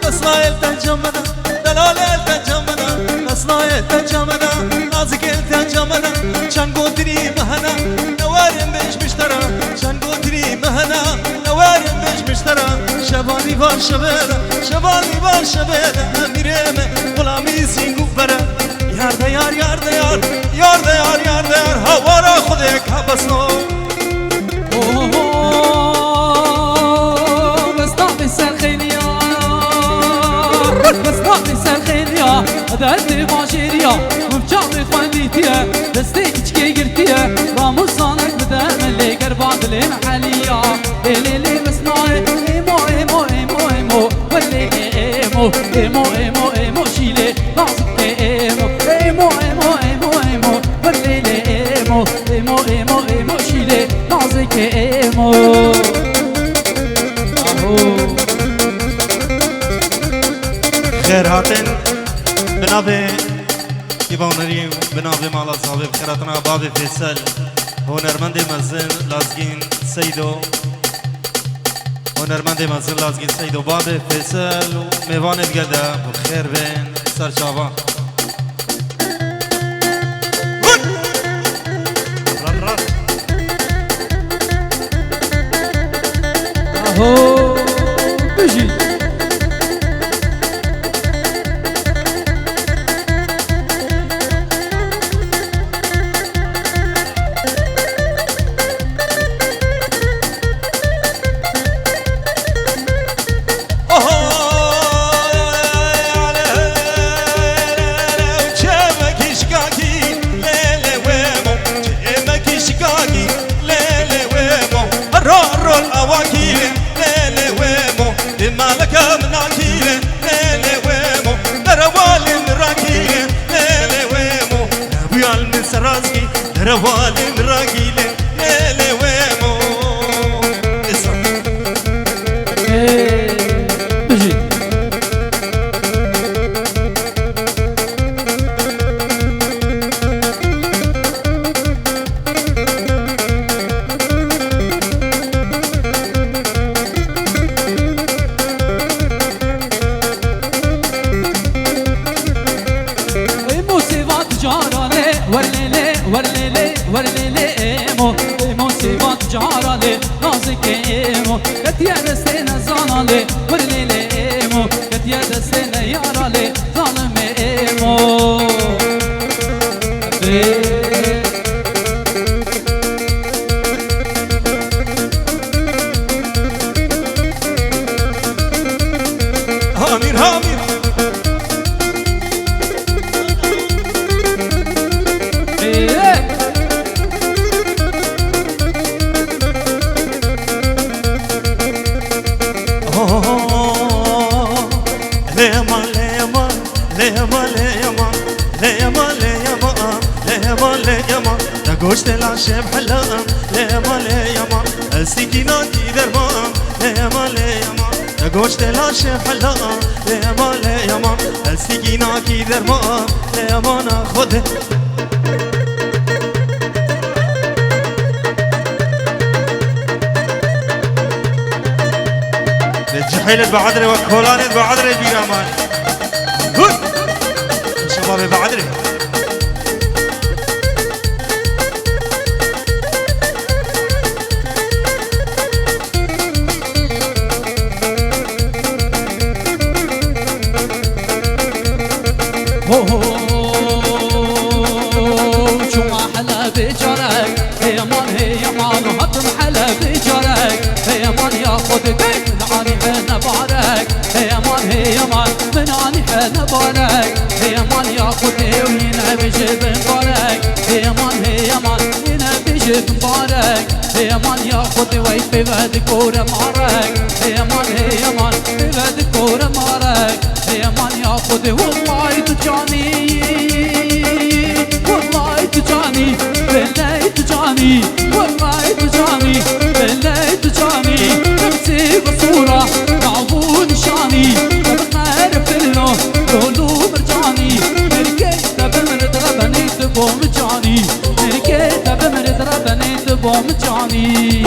إسرائيل تجمنا دلال تجمنا إسرائيل تجمنا نازك تجمنا شان قدري مهنا نوارم بيش مشترى شان قدري مهنا نوارم بيش مشترى شبابي بار شبابا شبابي بار شبابا أميرم غلامي سينقو برا يار دا يار يار دا يار يار دا يار يار دا يار هوارا خودك هبسنو بسطاقي سرخينيا دردي ماجيريا وبجامي خوانديتيا دستيك تشكي قرتيا راموسانك بدأ اللي قربان لي محليا ليلي مسناي ايمو ايمو ايمو ايمو واللي ايمو ايمو ايمو ايمو شيلي نازك ايمو ايمو ايمو ايمو ايمو واللي ايمو ايمو ايمو ايمو شيلي نازك ايمو خير هاتن بنابه يباونري بنابه مالا صاحب خيراتنا باب فيصل هنرمند مزن لازگين سيدو هنرمند مزن لازگين سيدو باب فيصل ميوان الگدا بخير بين سرچاوا اهو بيجي روالي مراقيلة ليلة ويمو اسم بجي ايمو سيفات جارالي ورليلي ورليلي ورليلي ايمو ايمو سيفات جارالي نازك ايمو كتيا دستينا زانالي ورليلي ايمو كتيا دستينا يارالي ظالم ايمو هامير هامير گوشت لاشم حلام لما لیما السكينة کی درمان لما لیما گوشت لاشم حلام لما لیما السكينة کی درمان لما ناخده الجحيلة بعدري وكولاني بعدري بيرامان شباب بعدري شو ما حلا بجارك هي مان وهضم حلا بجارك هي مان ياخذك من عاني حنا بارك هي مان من عاني حنا بارك هي مان ياخذني وينبش بمبارك هي مان ينبش بمبارك هي مان ياخذني ويفي بعد كورة مارك هي مان بعد كورة مارك هي مان ياخذني والله تجاني والله تجاني بالله تجاني والله تجاني بالله تجاني نفسي بصورة معبون شاني بخير فيلو لولو مرجاني مركيت بمرد ربني تبو مجاني مركيت بمرد ربني تبو مجاني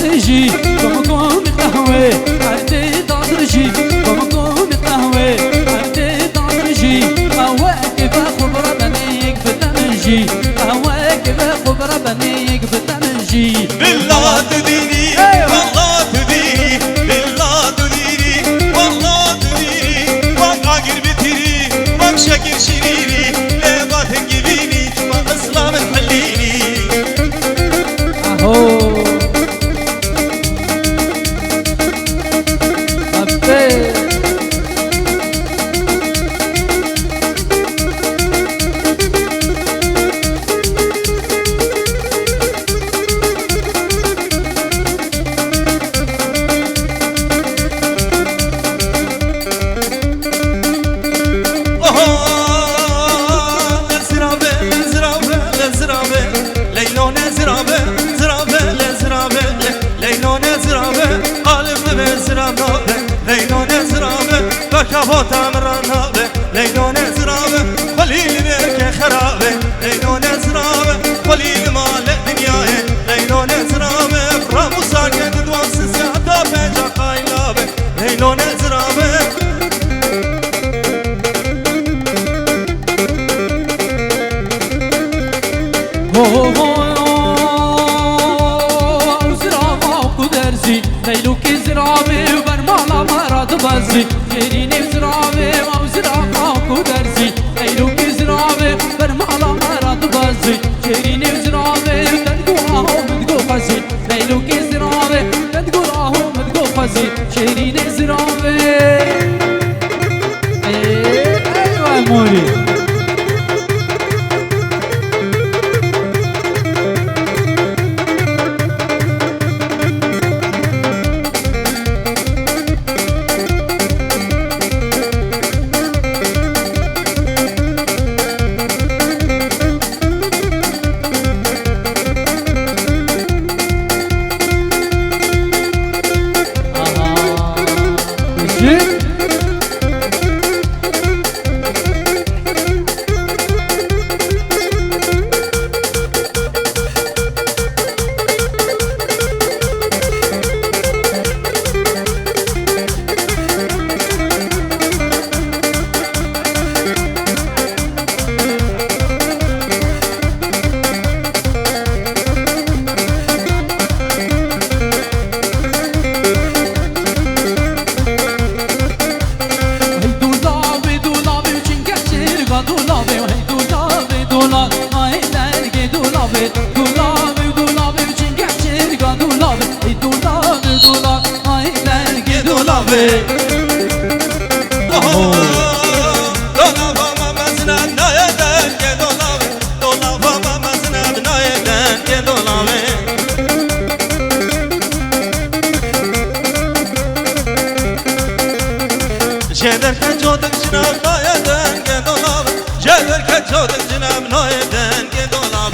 دادرجي بمقوم قهوة عندي دادرجي بمقوم قهوة عندي دادرجي أواكب خبرة بنيك بتمنجي أواكب خبرة بنيك بتمنجي بالله تديني والله تديني بالله تديني والله تديني وقع قربتيني ومشاكل شريري ليبات انجبيني واسلام تحليني اهو أبي كفوت امرنا ليلون زرابه قليل بك خرابه ليلون زرابه قليل مال الدنيا ليلون زرابه رامو ساكت دواس ساعه بجا قايلابه ليلون زرابه ليلوك زرابي وبرمالا مرات بزي شيريني زرابي وزرابا كودرزي ليلوك زرابي برمالا مرات بزي شيريني زرابي تنقوها ومدقو قزي ليلوك زرابي تنقوها ومدقو قزي شيريني زرابي ايوه موري جدر كجودك جناب نايدن كدولاب جدر كجودك جناب نايدن كدولاب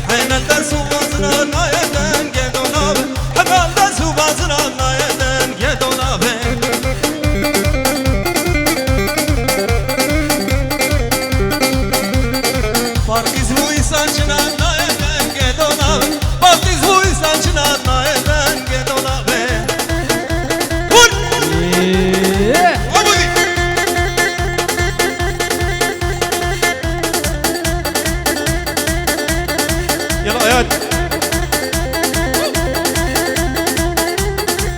حين الدسو بازنا نايدن كدولاب حين الدسو بازنا نايدن كدولاب Partiz bu insan çınar naeden gedona Partiz bu insan çınar naeden gedona be Vur! Obudi! Yalla hayat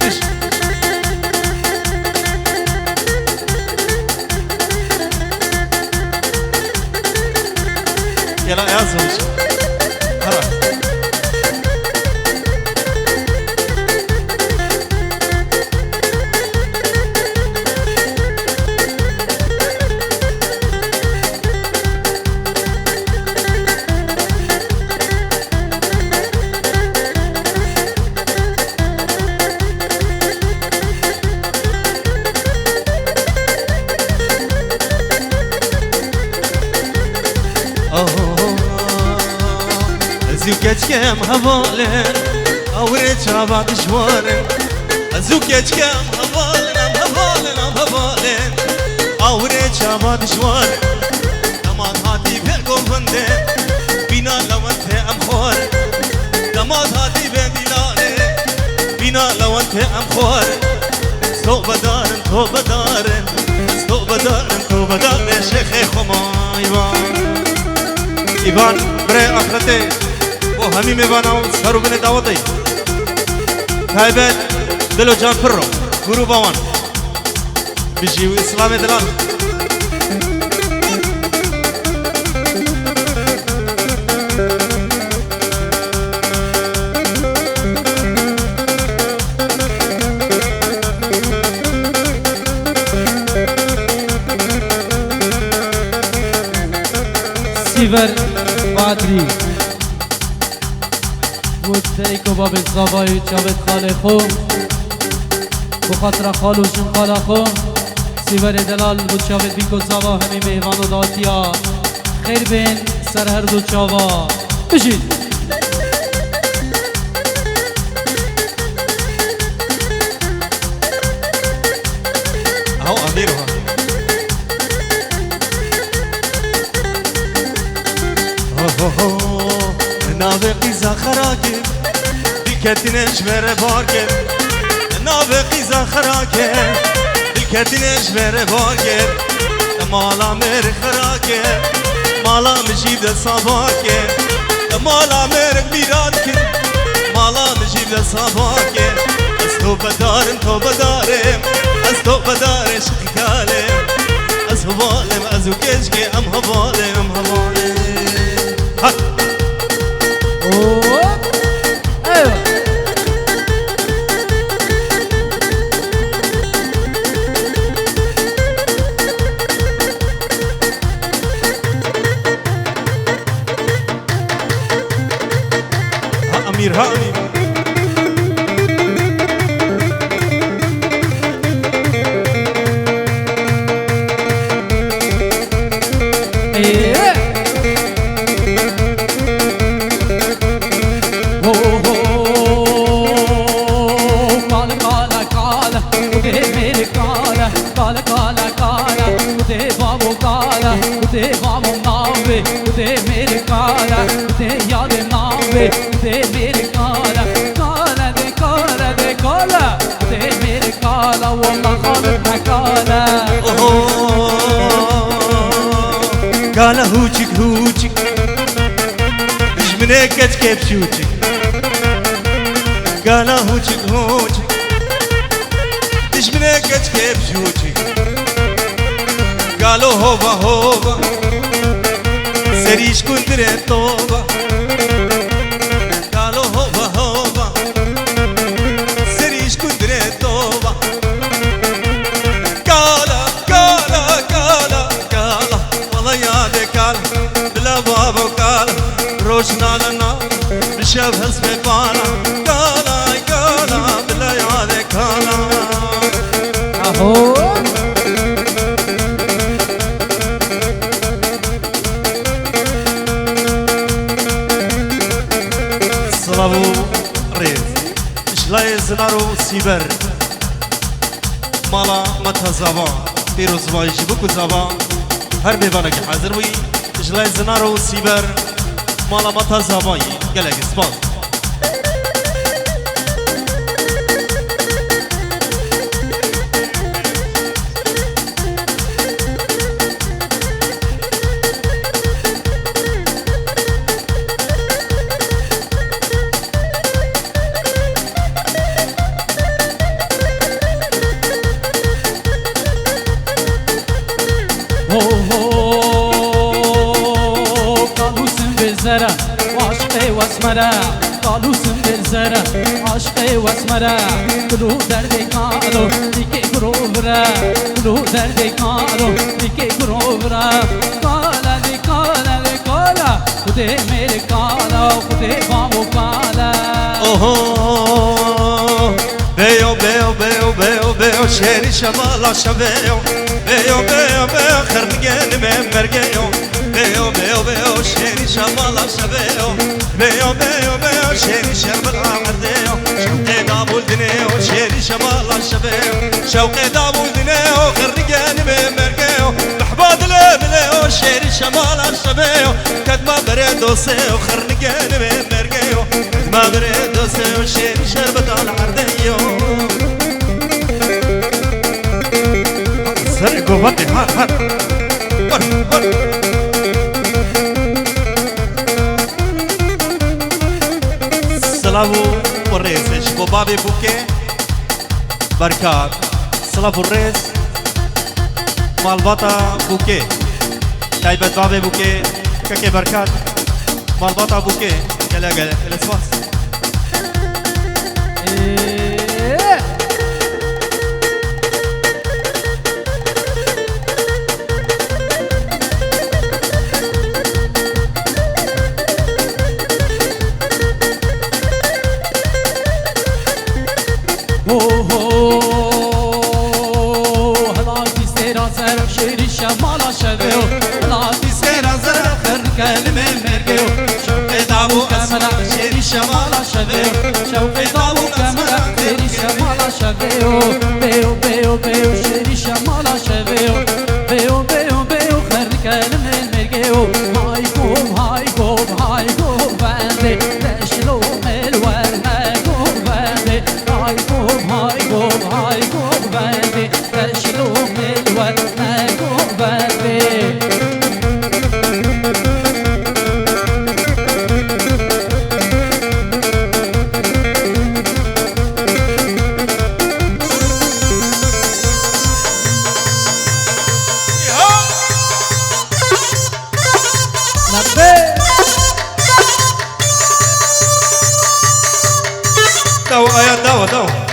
İş Yalla yazmış Hara زوكتكم هبالن أوريت شابات شوارن زوكتكم هبالن أوريت شابات شوارن أمان هاتي فيكم فندن که ام خواره تو بدارن تو بدارن تو بدارن تو بدارن شیخ خما ایوان برای آخرته و همی میبانم سرو بین دعوتی تایبت دل و جان پر رو گروه باوان بجی و اسلام دلال سیور قادری ودهی که باب زبای چاوت خاله خو بخاطر خالو شن خاله خو سیور دلال بود چاوت بیکو زبا همی میوان و داتیا خیر بین سر هر دو چاوا بشید اهو امیر ها ناوه قیزا خراکه دیکتینش بره بارکه ناوه قیزا خراکه دیکتینش بره بارکه مالا مر خراکه مالا مجیب ده صاباکه مالا مر میراد که مالا مجیب ده صاباکه از تو بدارم تو بدارم از تو بدارم شخکالم از هوالم از او کشکه ام هوالم ام هوالم امیر هانی قال هوچك هوچك مش من هيك كيف شوچك قال هوچك هوچك مش من هيك كيف شوچك قالوا هوبا هوبا سريش كندر توبا قالوا هوبا هوبا سريش كندر توبا روشنا لنا بشاف هسمي بانا قالا قالا بلا يالي قالا اهو صلابو ريز اشلاي زنارو سيبر مالا متزابان بيروز بايشي بكو زابان هر بيبانك حاضر وي اشلاي زنارو سيبر مالا متا زبایی گلگ اسپاس عاشقي واسمرا قالوا سم بالزرع عاشقي واسمرا كلو دردي قالوا ليكي كروبرا كلو دردي قالوا ليكي كروبرا قالا دي قالا دي قالا خدي ميري قالا خدي بامو قالا اوه بيو بيو بيو بيو بيو شيري شمالا شبيو بيو بيو بيو خرنقين من مرقيو بيو بيو بيو شيري شمالا شبيو بيو بيو بيو شيري شرب العمرديو شوقي دابو الدنيو شيري شمالا شبيو شوقي دابو الدنيو خرنقين من مرقيو محباد الابليو شيري شمالا شبيو كد ما بريدو سيو خرنقين من مرقيو ما بريدو سيو شيري شرب العمرديو قوتي هات هات ور ور سلام والريس بابي بوكي بركات سلام والريس مالباتا بوكي تايبت بابي بوكي كاكي بركات مالباتا بوكي قلا قلا الاسواس شمالا شبيو لا في سيرا زرا خرك المرقيو شوقي دابو كاملا شيري شمالا شبيو شوقي دابو كاملا شيري شمالا شبيو بيو بيو بيو شيري شمالا شبيو بيو بيو بيو خرك المرقيو هاي قوم هاي قوم هاي قوم باندي تشلو الور هاي قوم باندي هاي قوم هاي قوم هاي قوم باندي تشلو الور هاي قوم باندي دو آيا دو دو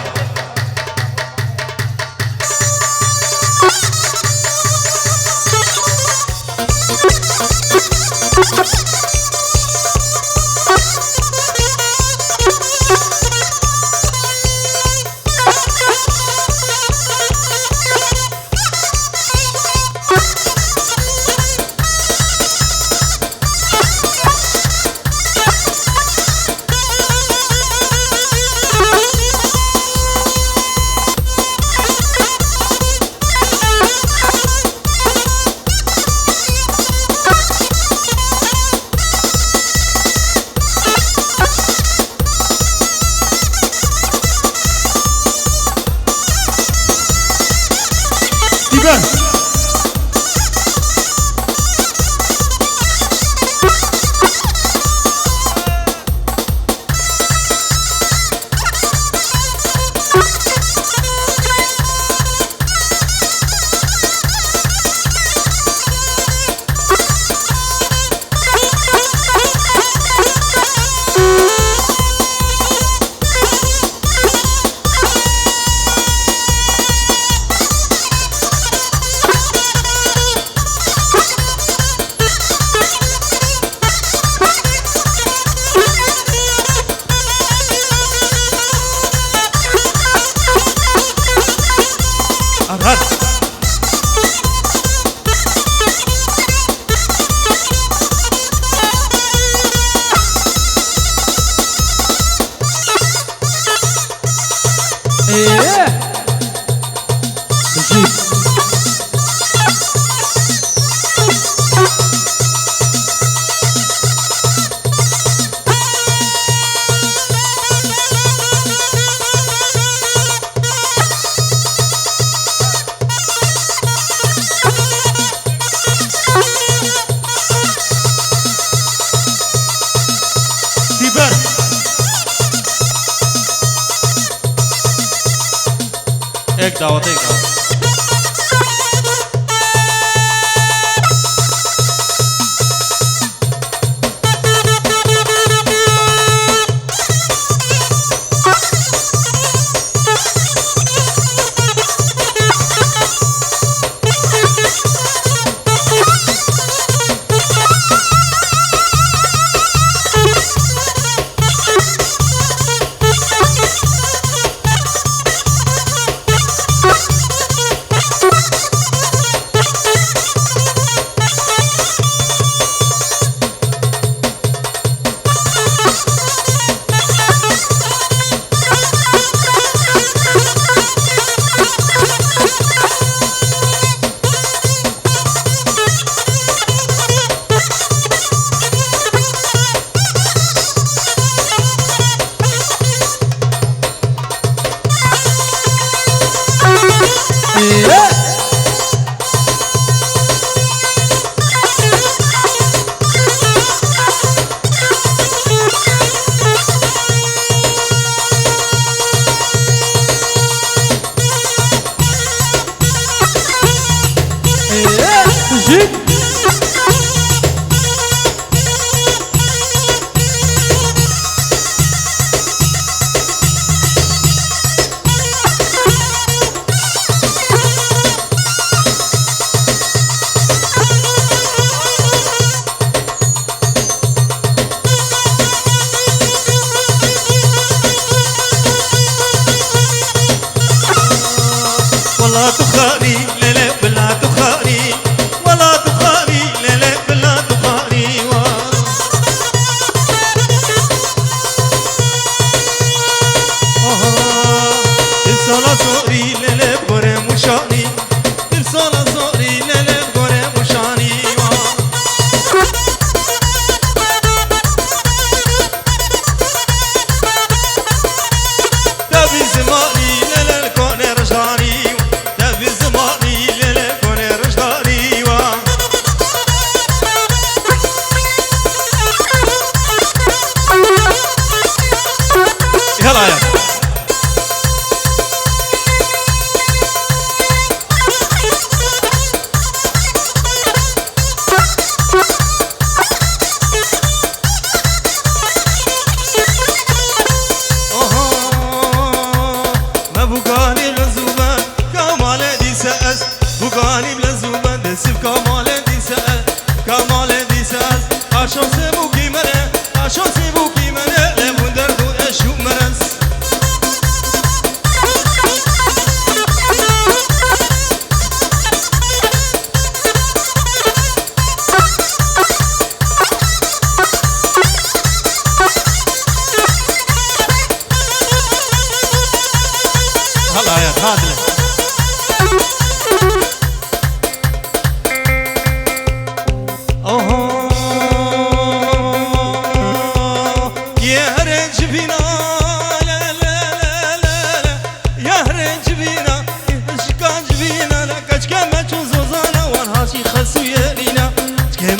एक दावत एक दावत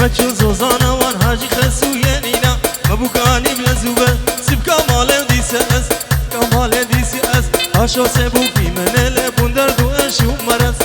بچو زوزانا وان حاجی خسو ینینا مبوکانی بلزوبه سیب کامال دیسه از کامال دیسی از هاشو سبو بیمنه لبوندر دو اشو مرز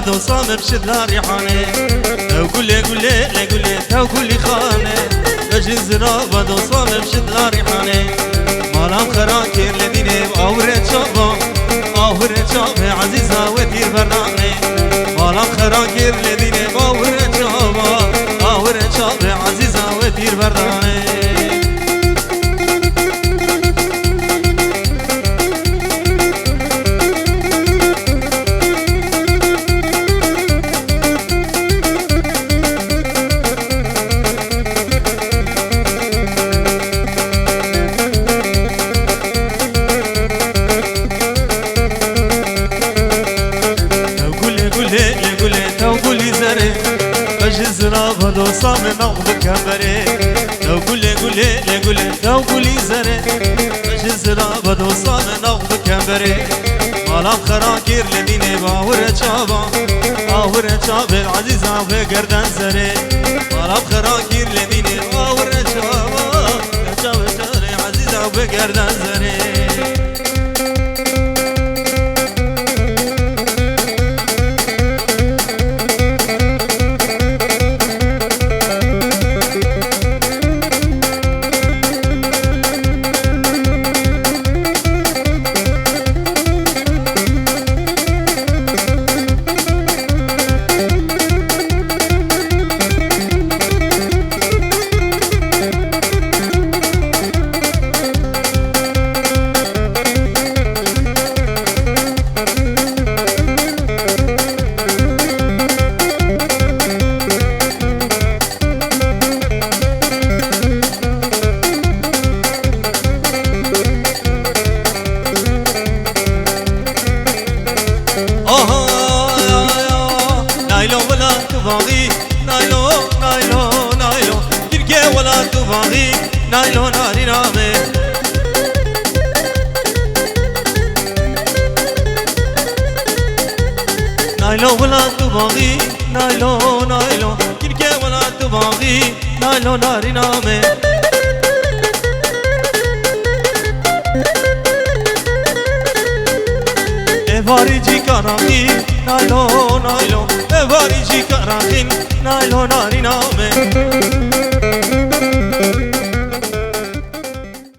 بدو صام بشد لا ريحانه لو قولي لو قولي خانه بجن زرا بدو صام بشد لا ريحانه مالام خراكير لديني باورة شابا آورة شابا عزيزة ودير برنامه مالام خراكير لديني باورة شابا آورة شابا عزيزة ودير برنامه زرا بدو صام نغب كبري لو قولي لو قولي زري مش زرا بدو صام نغب كبري مالام خراكير لديني باورة شابا باورة شابا العزيزة في قردان زري مالام خراكير لديني باورة شابا شابا عزيزة في قردان زري نايلون هاري رامي نايلون ولا تبغي نايلون نايلون كيركي ولا تبغي نايلون هاري رامي افاري جي كارامي نايلون نايلون افاري جي كارامي نايلون هاري رامي